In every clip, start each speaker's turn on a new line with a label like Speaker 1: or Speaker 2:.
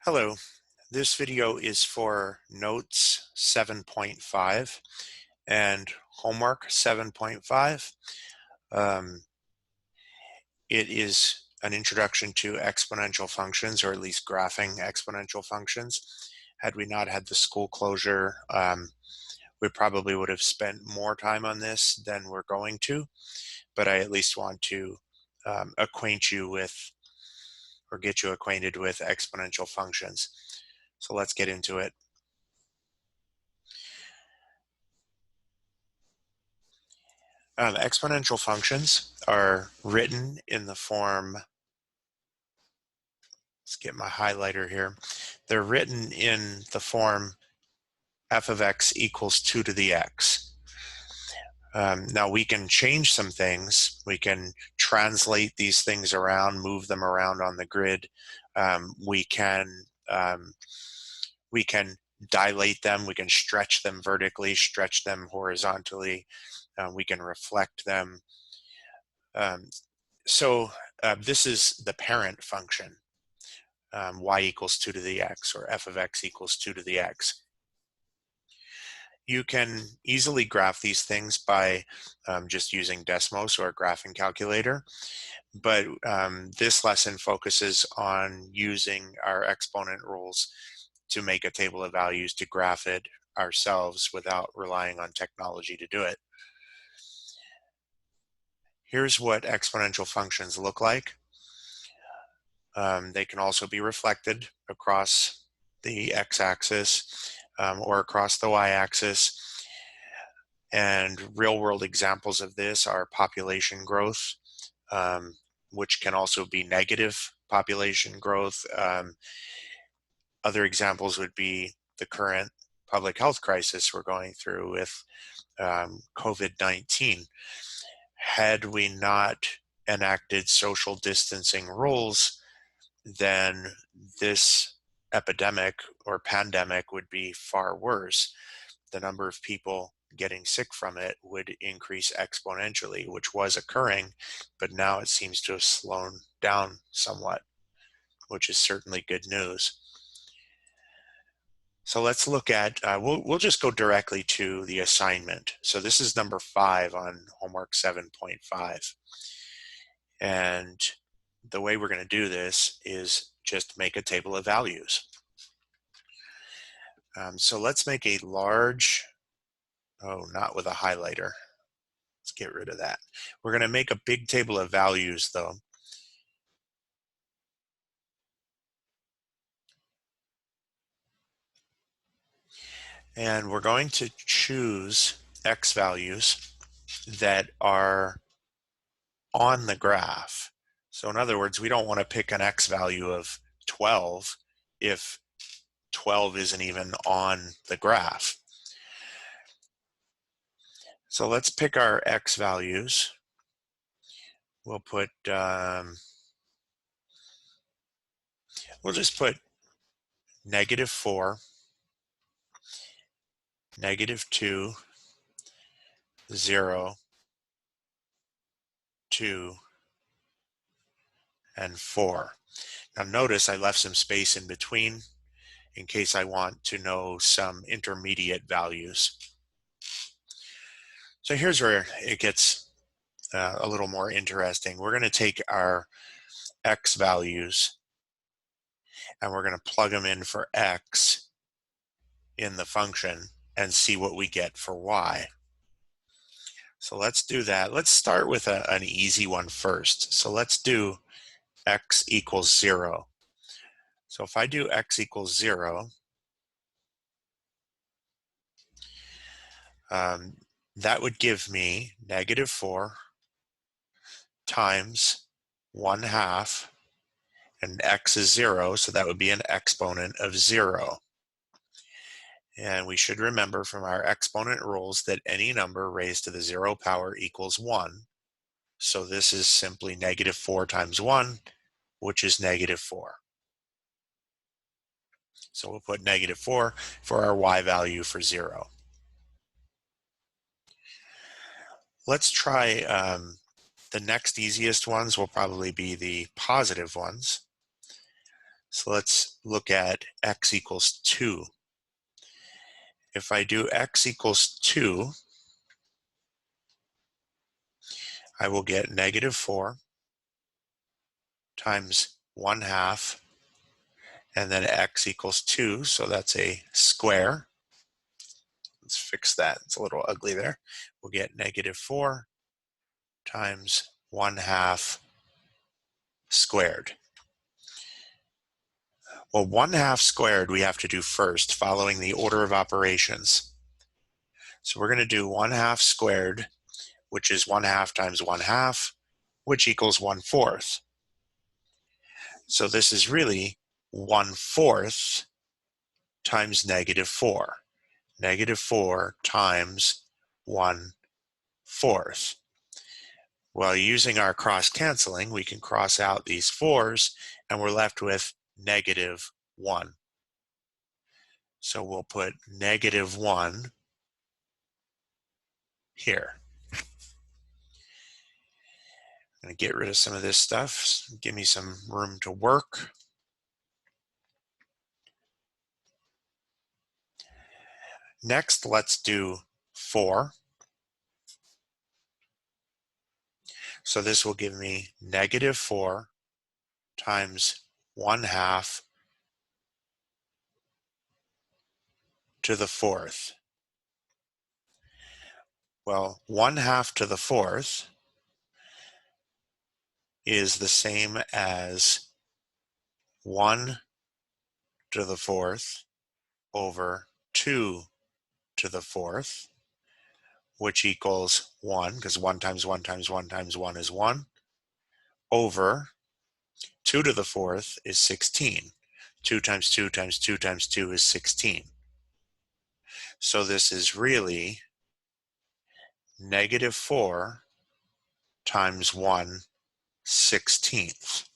Speaker 1: Hello, this video is for Notes 7.5 and Homework 7.5. Um, it is an introduction to exponential functions, or at least graphing exponential functions. Had we not had the school closure, we probably would have spent more time on this than we're going to, but I at least want to acquaint you with, or get you acquainted with, exponential functions. So let's get into it. Exponential functions are written in the form, let's get my highlighter here. They're written in the form f of x equals 2 to the x. Now we can change some things. We can translate these things around, move them around on the grid. We can dilate them. We can stretch them vertically, stretch them horizontally. We can reflect them. This is the parent function, y equals 2 to the x, or f of x equals 2 to the x. You can easily graph these things by just using Desmos or a graphing calculator, but this lesson focuses on using our exponent rules to make a table of values to graph it ourselves without relying on technology to do it. Here's what exponential functions look like. They can also be reflected across the x-axis or across the y-axis. And real-world examples of this are population growth, which can also be negative population growth. Other examples would be the current public health crisis we're going through with COVID-19. Had we not enacted social distancing rules, then this epidemic or pandemic would be far worse. The number of people getting sick from it would increase exponentially, which was occurring, but now it seems to have slowed down somewhat, which is certainly good news. So let's look at, we'll just go directly to the assignment. So this is number 5 on homework 7.5. And the way we're going to do this is just make a table of values. So let's make a large, not with a highlighter. Let's get rid of that. We're going to make a big table of values though. And we're going to choose x values that are on the graph. So in other words, we don't want to pick an x value of 12 if 12 isn't even on the graph. So let's pick our x values. We'll put, we'll just put -4, -2, 0, 2, and 4. Now notice I left some space in between in case I want to know some intermediate values. So here's where it gets a little more interesting. We're going to take our x values and we're going to plug them in for x in the function and see what we get for y. So let's do that. Let's start with an easy one first. So let's do x equals 0. So if I do x equals 0, that would give me -4 times 1/2, and x is 0, so that would be an exponent of 0. And we should remember from our exponent rules that any number raised to the 0 power equals 1. So this is simply -4 times 1, which is -4. So we'll put -4 for our y value for 0. Let's try the next easiest ones will probably be the positive ones. So let's look at x equals 2. If I do x equals 2, I will get negative 4 times 1/2, and then x equals 2, so that's a square. Let's fix that. It's a little ugly there. We'll get negative 4 times 1/2 squared. Well, 1/2 squared we have to do first, following the order of operations. So we're going to do 1/2 squared, which is 1/2 times 1/2, which equals 1/4. So this is really 1/4 times negative 4. Negative 4 times 1/4. Well, using our cross canceling, we can cross out these 4's, and we're left with negative 1. So we'll put negative 1 here. I'm going to get rid of some of this stuff, give me some room to work. Next, let's do 4. So this will give me negative 4 times 1/2 to the 4th. Well, 1/2 to the 4th is the same as 1 to the 4th over 2 to the 4th, which equals 1, because 1 times 1 times 1 times 1 is 1, over 2 to the 4th is 16. 2 times 2 times 2 times 2 is 16. So this is really negative 4 times 1/16.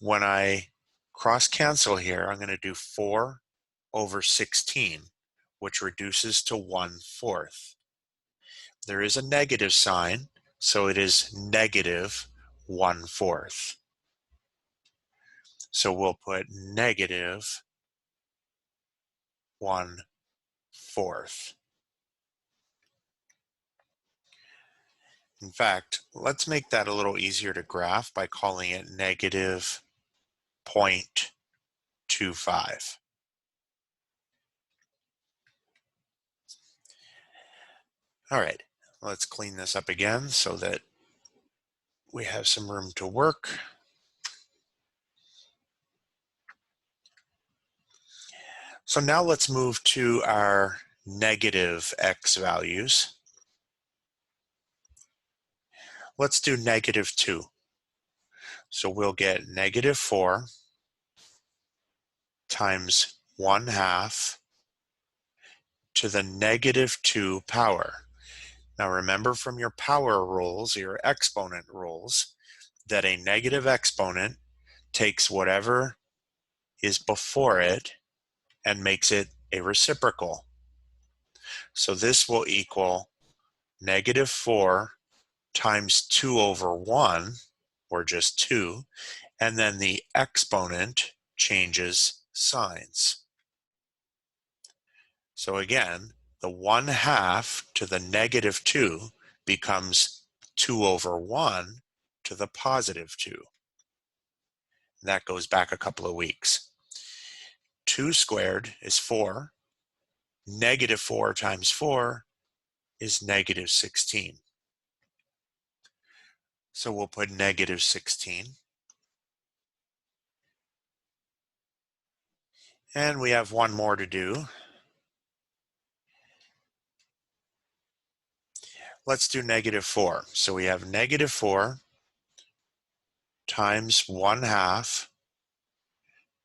Speaker 1: When I cross cancel here, I'm going to do 4 over 16, which reduces to 1/4. There is a negative sign, so it is negative 1/4. So we'll put negative 1/4. In fact, let's make that a little easier to graph by calling it negative 0.25. All right, let's clean this up again so that we have some room to work. So now let's move to our negative x values. Let's do negative 2. So we'll get negative 4 times 1/2 to the negative 2 power. Now remember from your power rules, your exponent rules, that a negative exponent takes whatever is before it and makes it a reciprocal. So this will equal negative 4 times 2 over 1, or just 2, and then the exponent changes signs. So again, the 1/2 to the negative 2 becomes 2 over 1 to the positive 2. That goes back a couple of weeks. 2 squared is 4. Negative 4 times 4 is negative 16. So we'll put negative 16. And we have one more to do. Let's do negative 4. So we have negative 4 times 1/2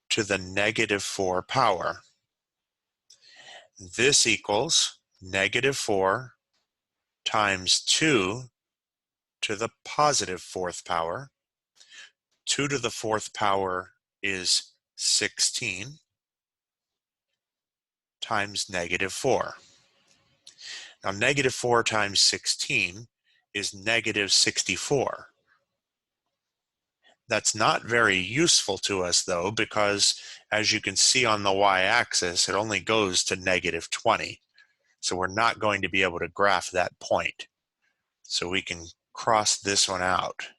Speaker 1: to the negative 4 power. This equals negative 4 times 2 to the positive 4th power. 2 to the 4th power is 16 times negative 4. Now negative 4 times 16 is negative 64. That's not very useful to us though, because as you can see on the y-axis, it only goes to -20. So we're not going to be able to graph that point. So we can cross this one out.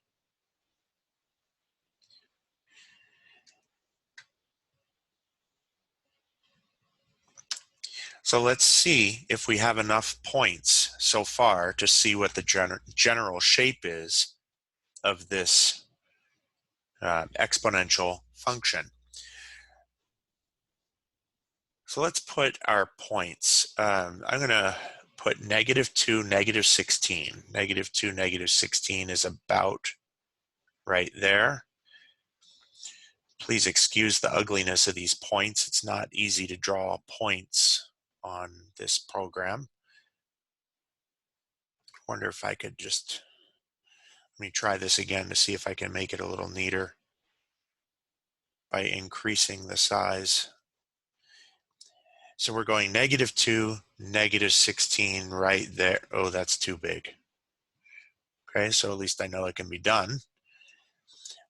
Speaker 1: So let's see if we have enough points so far to see what the general shape is of this exponential function. So let's put our points. I'm going to put -2, -16. -2, -16 is about right there. Please excuse the ugliness of these points. It's not easy to draw points on this program. I wonder if I could just, let me try this again to see if I can make it a little neater by increasing the size. So we're going -2, -16 right there. Oh, that's too big. Okay, so at least I know it can be done.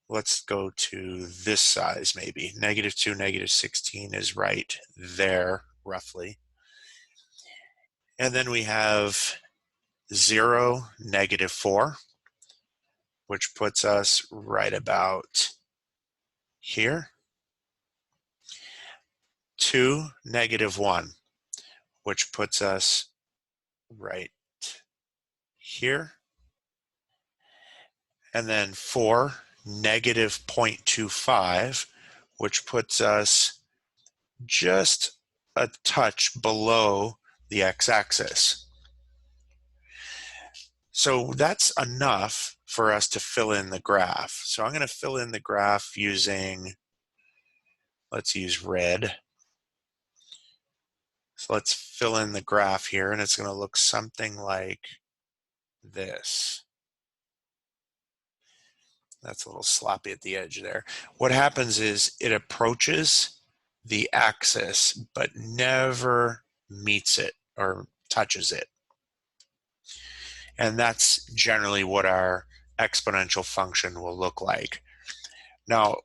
Speaker 1: Let's go to this size maybe. -2, -16 is right there, roughly. And then we have 0, -4, which puts us right about here. 2, -1, which puts us right here. And then 4, -0.25, which puts us just a touch below the x-axis. So that's enough for us to fill in the graph. So I'm going to fill in the graph using, let's use red. So let's fill in the graph here, and it's going to look something like this. That's a little sloppy at the edge there. What happens is it approaches the axis, but never meets it or touches it. And that's generally what our exponential function will look like. Now,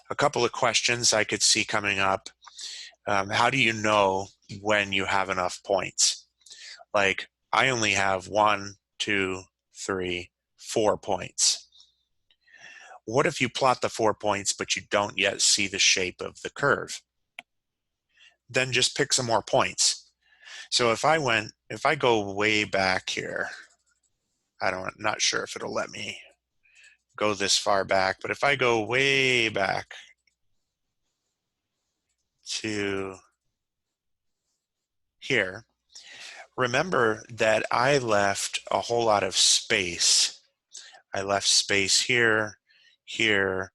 Speaker 1: a couple of questions I could see coming up. How do you know when you have enough points? Like, I only have 1, 2, 3, 4 points. What if you plot the 4 points, but you don't yet see the shape of the curve? Then just pick some more points. So if I go way back here, not sure if it'll let me go this far back, but if I go way back to here, remember that I left a whole lot of space. I left space here, here,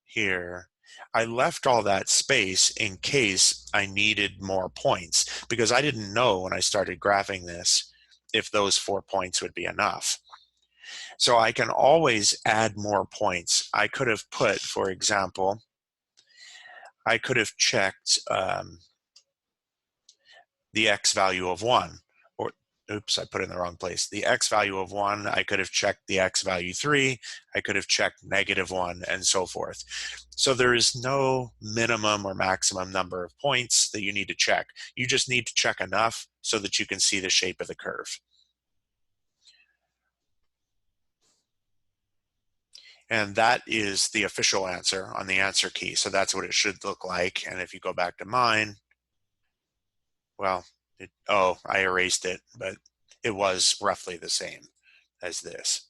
Speaker 1: here. I left all that space in case I needed more points, because I didn't know when I started graphing this if those 4 points would be enough. So I can always add more points. I could have put, for example, I could have checked the x value of 1, or oops, I put it in the wrong place. The x value of 1, I could have checked the x value 3, I could have checked -1, and so forth. So there is no minimum or maximum number of points that you need to check. You just need to check enough so that you can see the shape of the curve. And that is the official answer on the answer key. So that's what it should look like. And if you go back to mine, well, oh, I erased it, but it was roughly the same as this.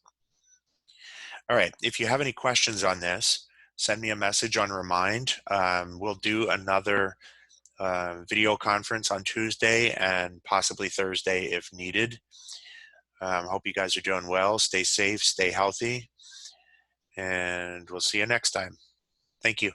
Speaker 1: All right, if you have any questions on this, send me a message on Remind. We'll do another video conference on Tuesday and possibly Thursday if needed. Hope you guys are doing well. Stay safe, stay healthy, and we'll see you next time. Thank you.